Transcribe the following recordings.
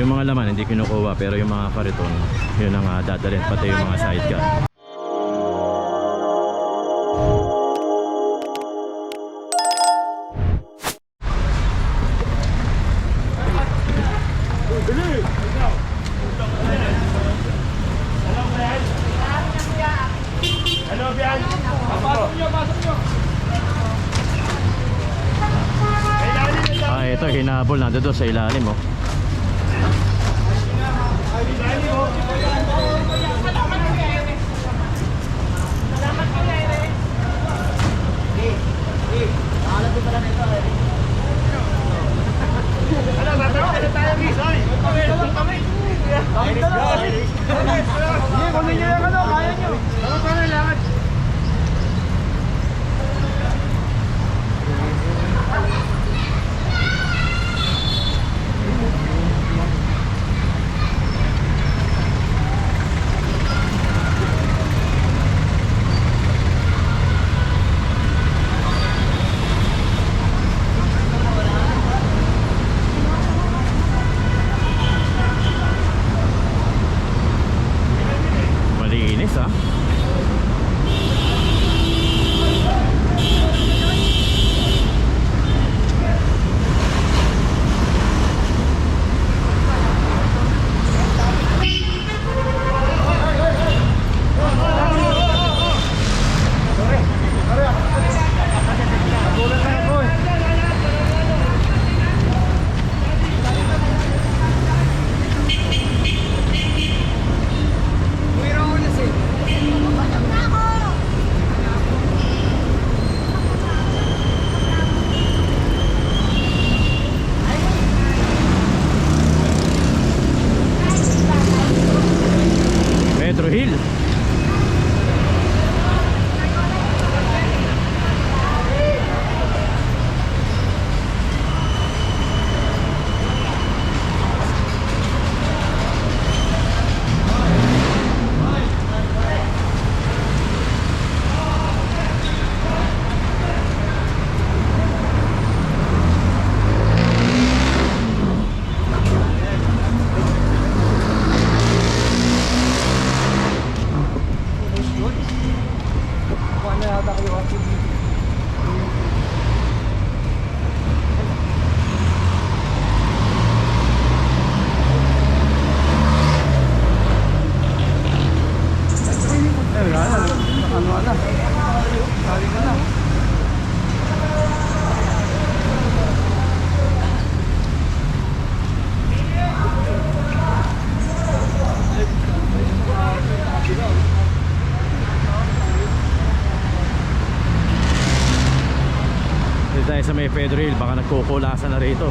Yung mga laman hindi kinukuha, pero yung mga kariton yun ang dadalhin, pati yung mga sidecar. Ito hinabol na doon sa ilalim oh. Malinis ah. Metro Hill. Dito tayo sa may Pedro Hill, baka nagkukulasan na rito.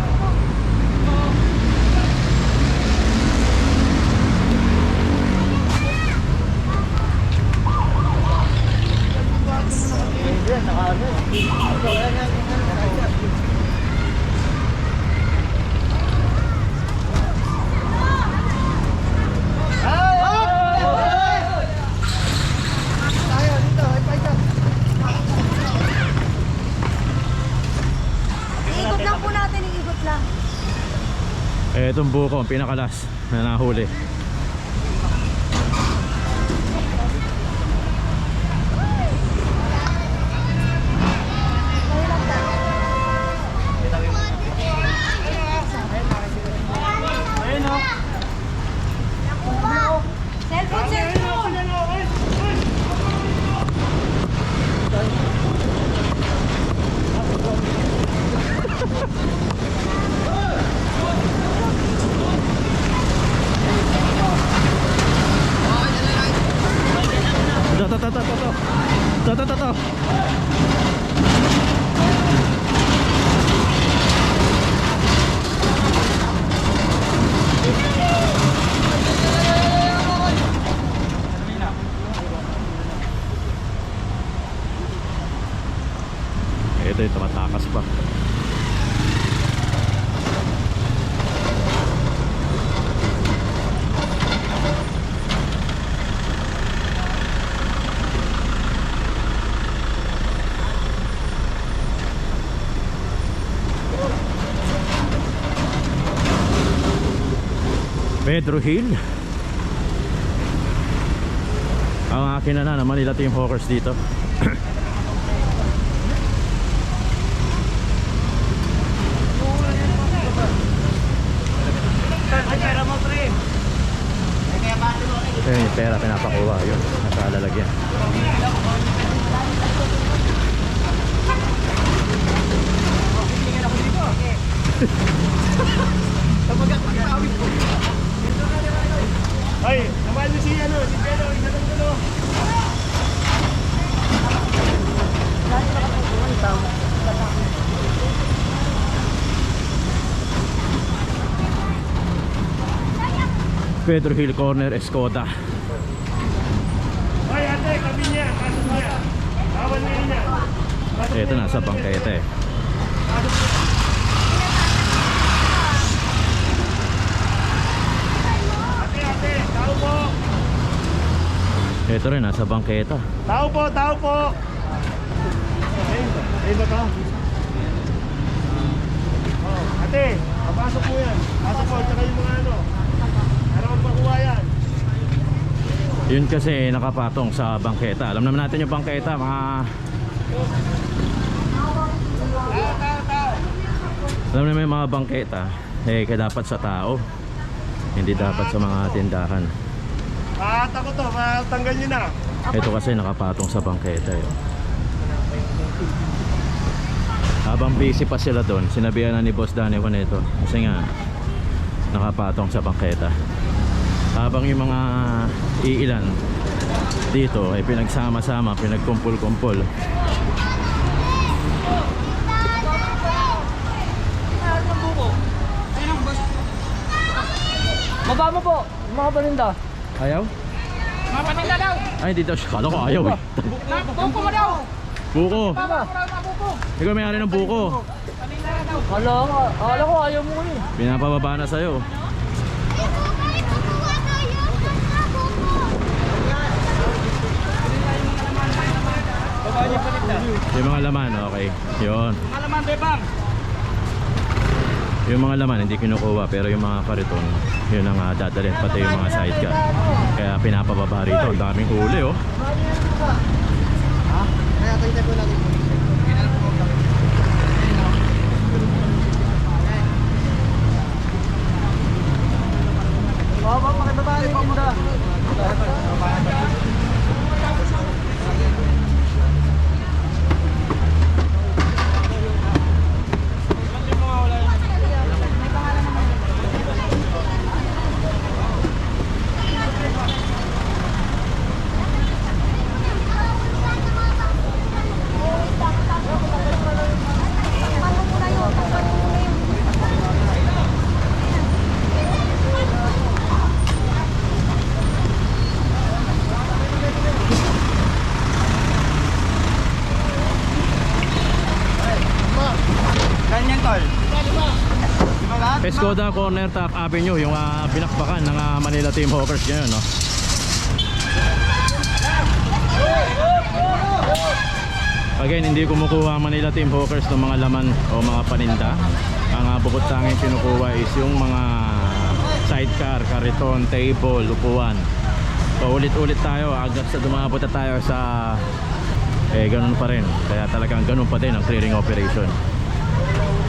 Itong buko, ang pinakalas na nahuli. To. Ito yung tumatakas pa. Pedro Hill. Ang akin na ng Manila Team Hawkers dito. Ayun yung pera pinapakuha. Yun, nasa lalagyan. Ay, naman mo si ano, si Pedro, inanong ko no. Pedro Hill Corner, Escoda. Ay, ate, kami niya, kaso niya. Bawal niya niya. Ito nasa bangketa eh. Ate, tao po. Ito rin nasa bangketa. Tao po, tao po. Ay ba to? Oh, ate, papasok po yan. Pasok po, tsaka yung mga ano. Para magpakuha yan. Yun kasi nakapatong sa bangketa. Alam naman natin yung bangketa, mga... Alam naman yung mga bangketa, eh dapat sa tao. Hindi dapat sa mga tindahan. Ata ko to, matanggal nyo na. Ito kasi nakapatong sa bangketa eh. Habang busy pa sila doon, sinabihan na ni Boss Danny ko nito. Kasi nga, nakapatong sa bangketa. Habang yung mga iilan dito ay pinagsama-sama, pinagkumpul-kumpul. Baba mo po, mga paninda. Ayaw? Mga paninda daw. Ay, dito. Kala ko ayaw eh. Buko mo daw. Buko. Baba. Ikaw may-ari ng buko. Akala ko ayaw mo eh. Pinapababa na sa'yo. Yung mga laman, okay. Yun. Malaman, bebang. Yung mga laman hindi kinukuha, pero yung mga kariton, yun ang dadalhin, pati yung mga sidecar. Kaya pinapababa rito. Ang daming huli oh. Kaya tayo po natin. Baba, makibaba rin muna. Ganyan tol. Escoda Corner Top Avenue, yung binakbakan ng Manila Team Hawkers ngayon, no? Again, hindi kumukuha ang Manila Team Hawkers ng mga laman o mga paninda. Ang bukod tanging kinukuha is yung mga sidecar, kariton, table, upuan. So ulit-ulit tayo, agad sa dumabot na tayo sa ganun pa rin. Kaya talagang ganun pa din ang clearing operation.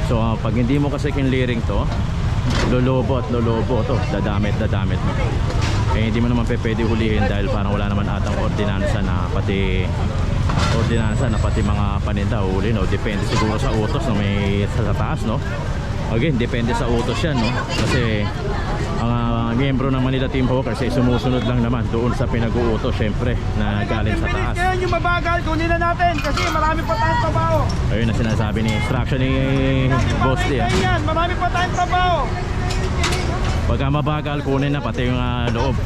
So pag hindi mo kasi kinlearing to, lolobo at lolobo to, dadamit mo. Eh hindi mo naman pwede hulihin dahil parang wala naman atang ordinansa na pati mga paninda huli, no? Depende siguro sa utos na may sa taas, no? Again, depende sa utos yan, no? Kasi ang miyembro ng Manila Team Hawkers ay sumusunod lang naman doon sa pinag-uutos, syempre, na galing sa taas. Kaya yung mabagal, kunin na natin kasi marami pa tayong trabaho. Ayun na sinasabi ni instruction ni Boss D. Yan, marami pa tayong trabaho. Pagka mabagal, kunin na pati yung loob.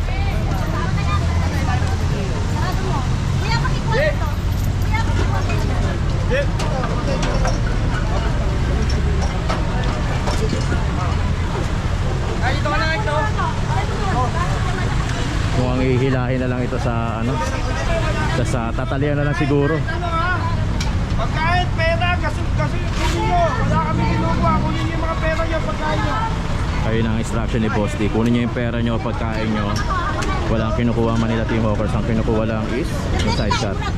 Mukhang ihilahin na lang ito sa sa tatalian na lang siguro. Pagkain, pera, kasi kunin nyo. Wala kami kinuha. Kunin nyo yung mga pera nyo, pagkain nyo. Ayun ang instruction ni Boss D. Kunin nyo yung pera nyo, pagkain nyo. Walang kinukuha Manila Team Hawkers. Ang kinukuha lang is yung sidecar. Para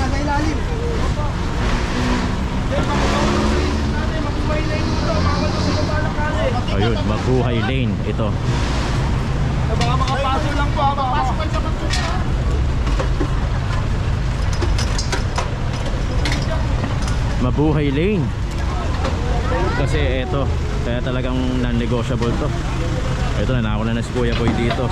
sa ilalim. Ayun, Mabuhay Lane. Ito. Baka makapasok lang po. Mabuhay Lane. Kasi ito, kaya talagang non-negotiable to. Ito, nanako na si Kuya Boy dito.